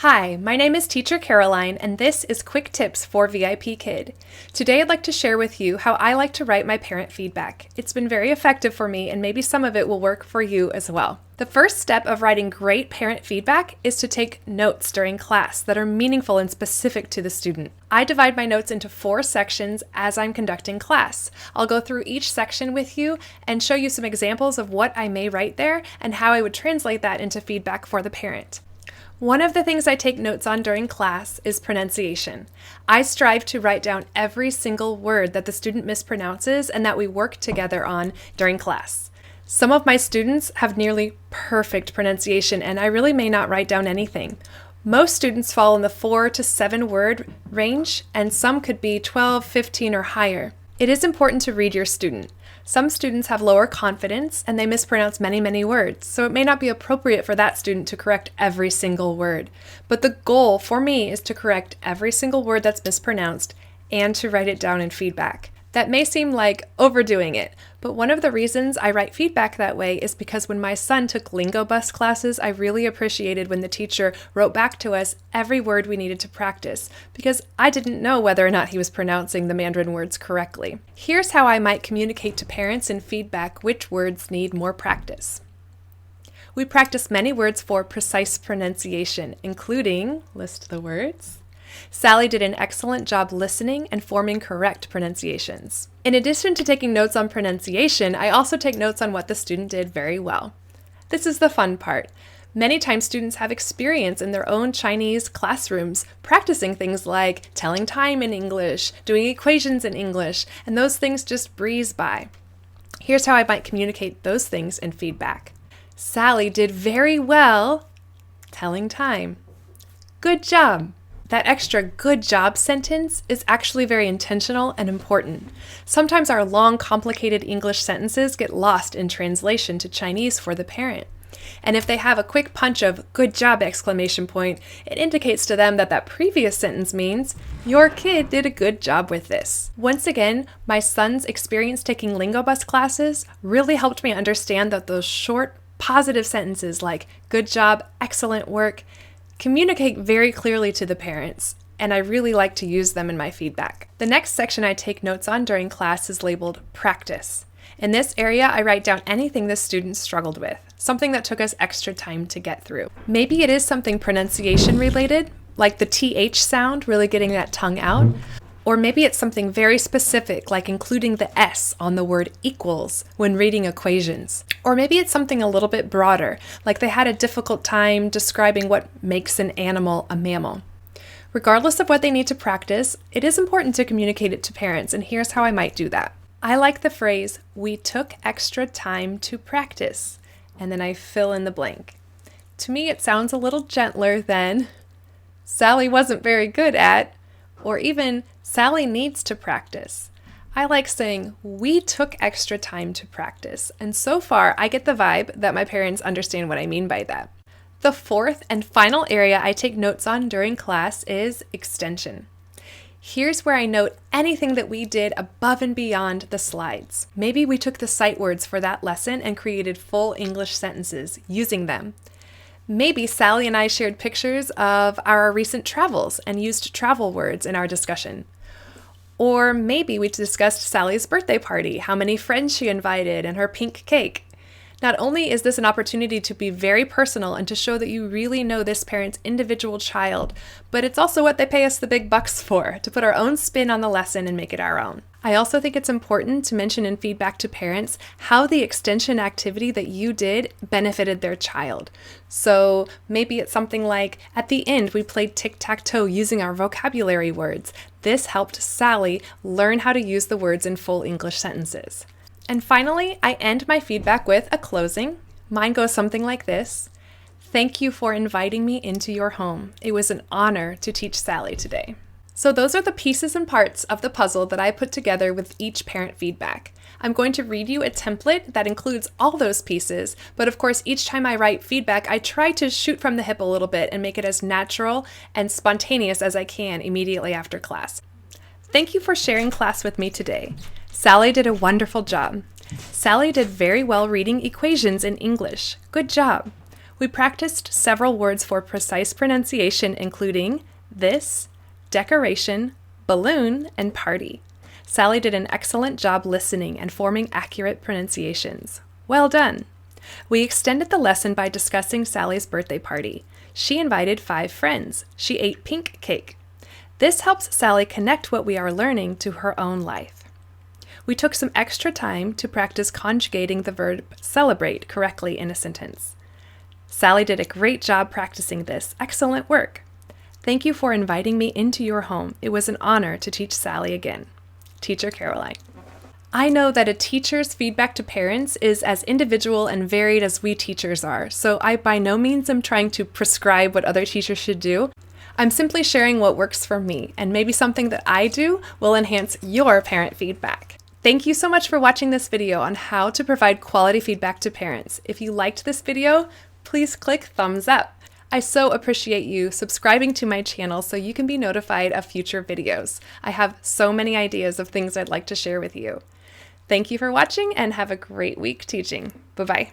Hi, my name is Teacher Caroline, and this is Quick Tips for VIPKid. Today I'd like to share with you how I like to write my parent feedback. It's been very effective for me, and maybe some of it will work for you as well. The first step of writing great parent feedback is to take notes during class that are meaningful and specific to the student. I divide my notes into 4 sections as I'm conducting class. I'll go through each section with you and show you some examples of what I may write there and how I would translate that into feedback for the parent. One of the things I take notes on during class is pronunciation. I strive to write down every single word that the student mispronounces and that we work together on during class. Some of my students have nearly perfect pronunciation, and I really may not write down anything. Most students fall in the 4 to 7 word range, and some could be 12, 15, or higher. It is important to read your student. Some students have lower confidence and they mispronounce many words, so it may not be appropriate for that student to correct every single word. But the goal for me is to correct every single word that's mispronounced and to write it down in feedback. That may seem like overdoing it, but one of the reasons I write feedback that way is because when my son took lingo bus classes, I really appreciated when the teacher wrote back to us every word we needed to practice, because I didn't know whether or not he was pronouncing the Mandarin words correctly. Here's how I might communicate to parents in feedback which words need more practice. We practice many words for precise pronunciation, including, list the words. Sally did an excellent job listening and forming correct pronunciations. In addition to taking notes on pronunciation, I also take notes on what the student did very well. This is the fun part. Many times students have experience in their own Chinese classrooms practicing things like telling time in English, doing equations in English, and those things just breeze by. Here's how I might communicate those things in feedback. Sally did very well telling time. Good job. That extra good job sentence is actually very intentional and important. Sometimes our long, complicated English sentences get lost in translation to Chinese for the parent. And if they have a quick punch of good job exclamation point, it indicates to them that that previous sentence means your kid did a good job with this. Once again, my son's experience taking lingo bus classes really helped me understand that those short, positive sentences like good job, excellent work, communicate very clearly to the parents, and I really like to use them in my feedback. The next section I take notes on during class is labeled practice. In this area, I write down anything the student struggled with, something that took us extra time to get through. Maybe it is something pronunciation related, like the TH sound, really getting that tongue out. Or maybe it's something very specific, like including the S on the word equals when reading equations. Or maybe it's something a little bit broader, like they had a difficult time describing what makes an animal a mammal. Regardless of what they need to practice, it is important to communicate it to parents, and here's how I might do that. I like the phrase, "We took extra time to practice," and then I fill in the blank. To me, it sounds a little gentler than, "Sally wasn't very good at," or even, "Sally needs to practice." I like saying, "We took extra time to practice," and so far I get the vibe that my parents understand what I mean by that. The fourth and final area I take notes on during class is extension. Here's where I note anything that we did above and beyond the slides. Maybe we took the sight words for that lesson and created full English sentences using them. Maybe Sally and I shared pictures of our recent travels and used travel words in our discussion. Or maybe we discussed Sally's birthday party, how many friends she invited, and her pink cake. Not only is this an opportunity to be very personal and to show that you really know this parent's individual child, but it's also what they pay us the big bucks for, to put our own spin on the lesson and make it our own. I also think it's important to mention in feedback to parents how the extension activity that you did benefited their child. So maybe it's something like, at the end we played tic-tac-toe using our vocabulary words. This helped Sally learn how to use the words in full English sentences. And finally, I end my feedback with a closing. Mine goes something like this. Thank you for inviting me into your home. It was an honor to teach Sally today. So those are the pieces and parts of the puzzle that I put together with each parent feedback. I'm going to read you a template that includes all those pieces, but of course each time I write feedback, I try to shoot from the hip a little bit and make it as natural and spontaneous as I can immediately after class. Thank you for sharing class with me today. Sally did a wonderful job. Sally did very well reading equations in English. Good job. We practiced several words for precise pronunciation, including this, decoration, balloon, and party. Sally did an excellent job listening and forming accurate pronunciations. Well done! We extended the lesson by discussing Sally's birthday party. She invited 5 friends. She ate pink cake. This helps Sally connect what we are learning to her own life. We took some extra time to practice conjugating the verb celebrate correctly in a sentence. Sally did a great job practicing this. Excellent work! Thank you for inviting me into your home. It was an honor to teach Sally again. Teacher Caroline. I know that a teacher's feedback to parents is as individual and varied as we teachers are, so I by no means am trying to prescribe what other teachers should do. I'm simply sharing what works for me, and maybe something that I do will enhance your parent feedback. Thank you so much for watching this video on how to provide quality feedback to parents. If you liked this video, please click thumbs up. I so appreciate you subscribing to my channel so you can be notified of future videos. I have so many ideas of things I'd like to share with you. Thank you for watching and have a great week teaching. Bye-bye.